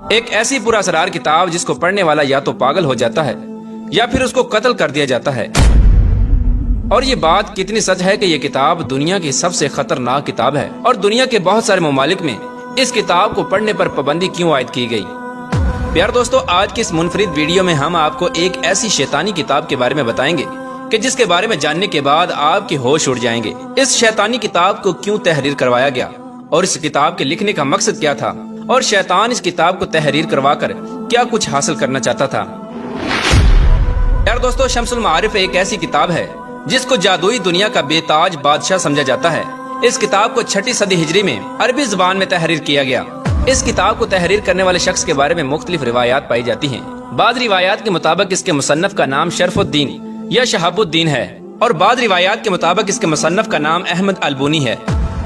ایک ایسی پورا اسرار کتاب جس کو پڑھنے والا یا تو پاگل ہو جاتا ہے یا پھر اس کو قتل کر دیا جاتا ہے۔ اور یہ بات کتنی سچ ہے کہ یہ کتاب دنیا کی سب سے خطرناک کتاب ہے، اور دنیا کے بہت سارے ممالک میں اس کتاب کو پڑھنے پر پابندی کیوں عائد کی گئی۔ پیار دوستو، آج کی اس منفرد ویڈیو میں ہم آپ کو ایک ایسی شیطانی کتاب کے بارے میں بتائیں گے کہ جس کے بارے میں جاننے کے بعد آپ کے ہوش اڑ جائیں گے۔ اس شیطانی کتاب کو کیوں تحریر کروایا گیا اور اس کتاب کے لکھنے کا مقصد کیا تھا، اور شیطان اس کتاب کو تحریر کروا کر کیا کچھ حاصل کرنا چاہتا تھا۔ پیار دوستو، شمس المعارف ایک ایسی کتاب ہے جس کو جادوئی دنیا کا بے تاج بادشاہ سمجھا جاتا ہے۔ اس کتاب کو 6 صدی ہجری میں عربی زبان میں تحریر کیا گیا۔ اس کتاب کو تحریر کرنے والے شخص کے بارے میں مختلف روایات پائی جاتی ہیں۔ بعض روایات کے مطابق اس کے مصنف کا نام شرف الدین یا شہاب الدین ہے، اور بعض روایات کے مطابق اس کے مصنف کا نام احمد البونی ہے۔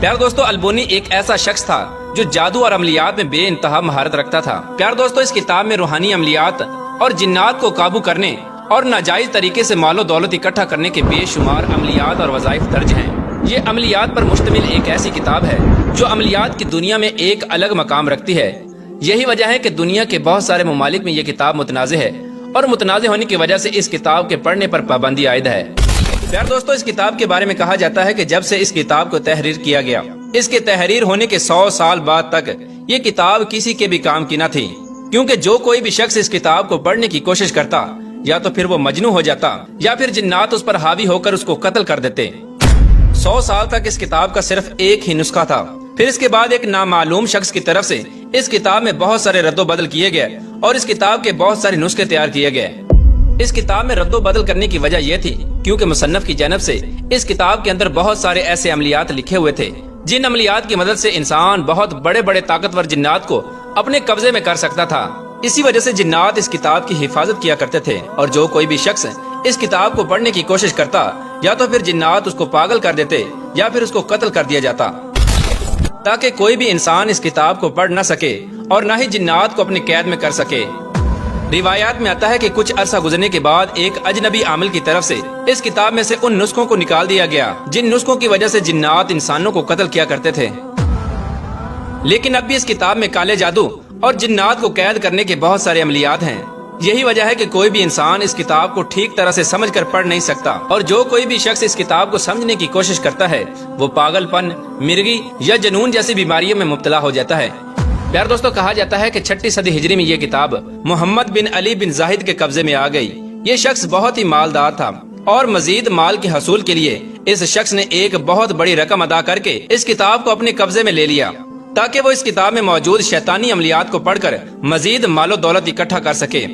پیار دوستو، البونی ایک ایسا شخص تھا جو جادو اور عملیات میں بے انتہا مہارت رکھتا تھا۔ پیار دوستو، اس کتاب میں روحانی عملیات اور جنات کو قابو کرنے اور ناجائز طریقے سے مال و دولت اکٹھا کرنے کے بے شمار عملیات اور وظائف درج ہیں۔ یہ عملیات پر مشتمل ایک ایسی کتاب ہے جو عملیات کی دنیا میں ایک الگ مقام رکھتی ہے۔ یہی وجہ ہے کہ دنیا کے بہت سارے ممالک میں یہ کتاب متنازع ہے، اور متنازع ہونے کی وجہ سے اس کتاب کے پڑھنے پر پابندی عائد ہے۔ پیار دوستو، اس کتاب کے بارے میں کہا جاتا ہے کہ جب سے اس کتاب کو تحریر کیا گیا، اس کے تحریر ہونے کے 100 سال بعد تک یہ کتاب کسی کے بھی کام کی نہ تھی، کیونکہ جو کوئی بھی شخص اس کتاب کو پڑھنے کی کوشش کرتا یا تو پھر وہ مجنون ہو جاتا یا پھر جنات اس پر حاوی ہو کر اس کو قتل کر دیتے۔ 100 سال تک اس کتاب کا صرف ایک ہی نسخہ تھا۔ پھر اس کے بعد ایک نامعلوم شخص کی طرف سے اس کتاب میں بہت سارے رد و بدل کیے گئے، اور اس کتاب کے بہت سارے نسخے تیار کیے گئے۔ اس کتاب میں رد و بدل کرنے کی وجہ یہ تھی کیونکہ مصنف کی جانب سے اس کتاب کے اندر بہت سارے ایسے عملیات لکھے ہوئے تھے جن عملیات کی مدد سے انسان بہت بڑے بڑے طاقتور جنات کو اپنے قبضے میں کر سکتا تھا۔ اسی وجہ سے جنات اس کتاب کی حفاظت کیا کرتے تھے، اور جو کوئی بھی شخص اس کتاب کو پڑھنے کی کوشش کرتا یا تو پھر جنات اس کو پاگل کر دیتے یا پھر اس کو قتل کر دیا جاتا، تاکہ کوئی بھی انسان اس کتاب کو پڑھ نہ سکے اور نہ ہی جنات کو اپنی قید میں کر سکے۔ روایات میں آتا ہے کہ کچھ عرصہ گزرنے کے بعد ایک اجنبی عامل کی طرف سے اس کتاب میں سے ان نسخوں کو نکال دیا گیا جن نسخوں کی وجہ سے جنات انسانوں کو قتل کیا کرتے تھے۔ لیکن اب بھی اس کتاب میں کالے جادو اور جنات کو قید کرنے کے بہت سارے عملیات ہیں۔ یہی وجہ ہے کہ کوئی بھی انسان اس کتاب کو ٹھیک طرح سے سمجھ کر پڑھ نہیں سکتا، اور جو کوئی بھی شخص اس کتاب کو سمجھنے کی کوشش کرتا ہے وہ پاگل پن، مرگی یا جنون جیسی بیماریوں میں مبتلا ہو جاتا ہے۔ پیار دوستو، کہا جاتا ہے کہ 6 صدی ہجری میں یہ کتاب محمد بن علی بن زاہد کے قبضے میں آ گئی۔ یہ شخص بہت ہی مالدار تھا، اور مزید مال کے حصول کے لیے اس شخص نے ایک بہت بڑی رقم ادا کر کے اس کتاب کو اپنے قبضے میں لے لیا، تاکہ وہ اس کتاب میں موجود شیطانی عملیات کو پڑھ کر مزید مال و دولت اکٹھا کر سکے۔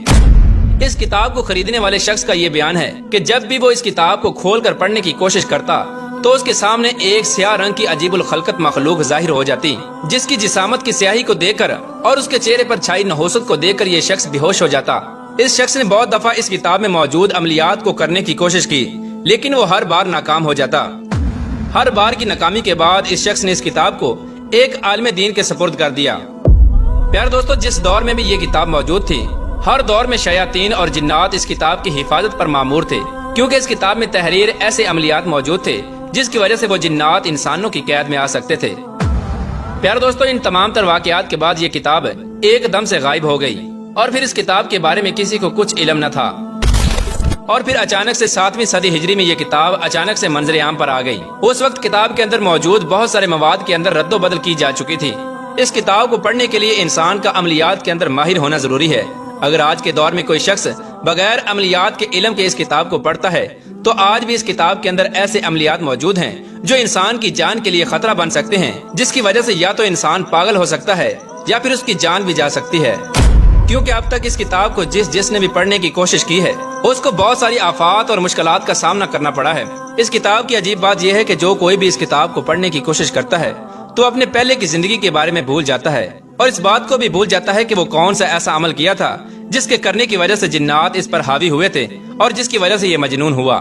اس کتاب کو خریدنے والے شخص کا یہ بیان ہے کہ جب بھی وہ اس کتاب کو کھول کر پڑھنے کی کوشش کرتا تو اس کے سامنے ایک سیاہ رنگ کی عجیب الخلقت مخلوق ظاہر ہو جاتی، جس کی جسامت کی سیاہی کو دیکھ کر اور اس کے چہرے پر چھائی نحوست کو دیکھ کر یہ شخص بے ہوش ہو جاتا۔ اس شخص نے بہت دفعہ اس کتاب میں موجود عملیات کو کرنے کی کوشش کی، لیکن وہ ہر بار ناکام ہو جاتا۔ ہر بار کی ناکامی کے بعد اس شخص نے اس کتاب کو ایک عالم دین کے سپرد کر دیا۔ پیار دوستو، جس دور میں بھی یہ کتاب موجود تھی، ہر دور میں شیاطین اور جنات اس کتاب کی حفاظت پر مامور تھے، کیونکہ اس کتاب میں تحریر ایسے عملیات موجود تھے جس کی وجہ سے وہ جنات انسانوں کی قید میں آ سکتے تھے۔ پیار دوستو، ان تمام تر واقعات کے بعد یہ کتاب ایک دم سے غائب ہو گئی، اور پھر اس کتاب کے بارے میں کسی کو کچھ علم نہ تھا، اور پھر اچانک سے 7ویں صدی ہجری میں یہ کتاب اچانک سے منظر عام پر آ گئی۔ اس وقت کتاب کے اندر موجود بہت سارے مواد کے اندر رد و بدل کی جا چکی تھی۔ اس کتاب کو پڑھنے کے لیے انسان کا عملیات کے اندر ماہر ہونا ضروری ہے۔ اگر آج کے دور میں کوئی شخص بغیر عملیات کے علم کے اس کتاب کو پڑھتا ہے تو آج بھی اس کتاب کے اندر ایسے عملیات موجود ہیں جو انسان کی جان کے لیے خطرہ بن سکتے ہیں، جس کی وجہ سے یا تو انسان پاگل ہو سکتا ہے یا پھر اس کی جان بھی جا سکتی ہے۔ کیونکہ اب تک اس کتاب کو جس نے بھی پڑھنے کی کوشش کی ہے اس کو بہت ساری آفات اور مشکلات کا سامنا کرنا پڑا ہے۔ اس کتاب کی عجیب بات یہ ہے کہ جو کوئی بھی اس کتاب کو پڑھنے کی کوشش کرتا ہے تو اپنے پہلے کی زندگی کے بارے میں بھول جاتا ہے، اور اس بات کو بھی بھول جاتا ہے کہ وہ کون سا ایسا عمل کیا تھا جس کے کرنے کی وجہ سے جنات اس پر حاوی ہوئے تھے اور جس کی وجہ سے یہ مجنون ہوا۔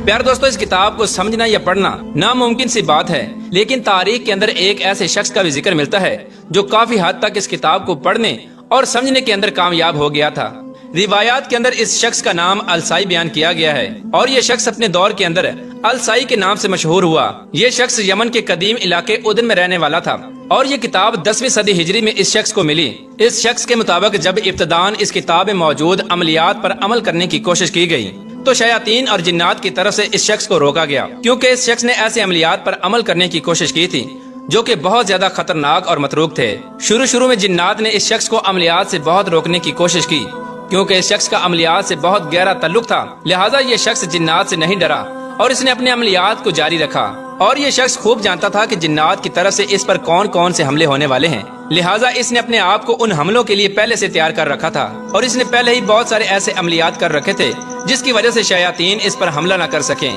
پیار دوستو، اس کتاب کو سمجھنا یا پڑھنا ناممکن سی بات ہے، لیکن تاریخ کے اندر ایک ایسے شخص کا بھی ذکر ملتا ہے جو کافی حد تک اس کتاب کو پڑھنے اور سمجھنے کے اندر کامیاب ہو گیا تھا۔ روایات کے اندر اس شخص کا نام السائی بیان کیا گیا ہے، اور یہ شخص اپنے دور کے اندر السائی کے نام سے مشہور ہوا۔ یہ شخص یمن کے قدیم علاقے ادن میں رہنے والا تھا، اور یہ کتاب 10ویں صدی ہجری میں اس شخص کو ملی۔ اس شخص کے مطابق جب ابتداً اس کتاب میں موجود عملیات پر عمل کرنے کی کوشش کی گئی تو شیاطین اور جنات کی طرف سے اس شخص کو روکا گیا، کیونکہ اس شخص نے ایسے عملیات پر عمل کرنے کی کوشش کی تھی جو کہ بہت زیادہ خطرناک اور متروک تھے۔ شروع میں جنات نے اس شخص کو عملیات سے بہت روکنے کی کوشش کی، کیونکہ اس شخص کا عملیات سے بہت گہرا تعلق تھا، لہٰذا یہ شخص جنات سے نہیں ڈرا اور اس نے اپنے عملیات کو جاری رکھا۔ اور یہ شخص خوب جانتا تھا کہ جنات کی طرف سے اس پر کون کون سے حملے ہونے والے ہیں، لہٰذا اس نے اپنے آپ کو ان حملوں کے لیے پہلے سے تیار کر رکھا تھا، اور اس نے پہلے ہی بہت سارے ایسے عملیات کر رکھے تھے جس کی وجہ سے شیاطین اس پر حملہ نہ کر سکیں۔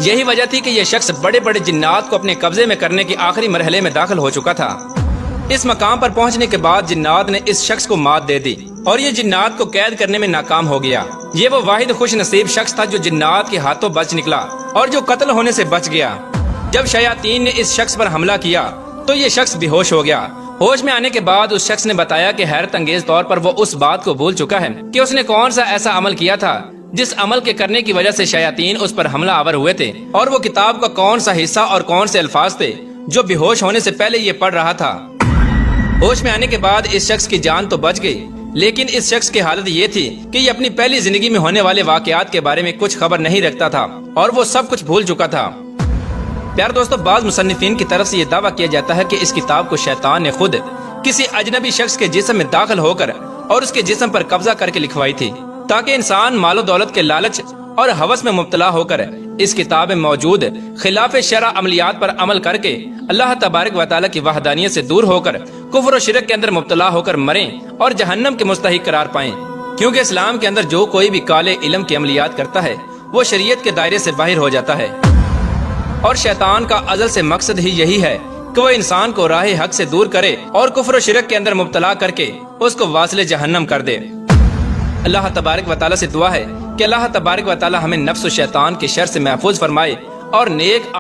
یہی وجہ تھی کہ یہ شخص بڑے بڑے جنات کو اپنے قبضے میں کرنے کے آخری مرحلے میں داخل ہو چکا تھا۔ اس مقام پر پہنچنے کے بعد جنات نے اس شخص کو مات دے دی اور یہ جنات کو قید کرنے میں ناکام ہو گیا۔ یہ وہ واحد خوش نصیب شخص تھا جو جنات کے ہاتھوں بچ نکلا اور جو قتل ہونے سے بچ گیا۔ جب شیاطین نے اس شخص پر حملہ کیا تو یہ شخص بے ہوش ہو گیا۔ ہوش میں آنے کے بعد اس شخص نے بتایا کہ حیرت انگیز طور پر وہ اس بات کو بھول چکا ہے کہ اس نے کون سا ایسا عمل کیا تھا جس عمل کے کرنے کی وجہ سے شیاطین اس پر حملہ آور ہوئے تھے، اور وہ کتاب کا کون سا حصہ اور کون سے الفاظ تھے جو بے ہوش ہونے سے پہلے یہ پڑھ رہا تھا۔ ہوش میں آنے کے بعد اس شخص کی جان تو بچ گئی، لیکن اس شخص کی حالت یہ تھی کہ یہ اپنی پہلی زندگی میں ہونے والے واقعات کے بارے میں کچھ خبر نہیں رکھتا تھا اور وہ سب کچھ بھول چکا تھا۔ پیارے دوستو، بعض مصنفین کی طرف سے یہ دعویٰ کیا جاتا ہے کہ اس کتاب کو شیطان نے خود کسی اجنبی شخص کے جسم میں داخل ہو کر اور اس کے جسم پر قبضہ کر کے لکھوائی تھی، تاکہ انسان مال و دولت کے لالچ اور ہوس میں مبتلا ہو کر اس کتاب میں موجود خلاف شرع عملیات پر عمل کر کے اللہ تبارک و تعالیٰ کی وحدانیت سے دور ہو کر کفر و شرک کے اندر مبتلا ہو کر مریں اور جہنم کے مستحق قرار پائیں۔ کیونکہ اسلام کے اندر جو کوئی بھی کالے علم کی عملیات کرتا ہے وہ شریعت کے دائرے سے باہر ہو جاتا ہے، اور شیطان کا ازل سے مقصد ہی یہی ہے کہ وہ انسان کو راہ حق سے دور کرے اور کفر و شرک کے اندر مبتلا کر کے اس کو واصل جہنم کر دے۔ اللہ تبارک و تعالیٰ سے دعا ہے کہ اللہ تبارک و تعالیٰ ہمیں نفس و شیطان کے شر سے محفوظ فرمائے اور نیک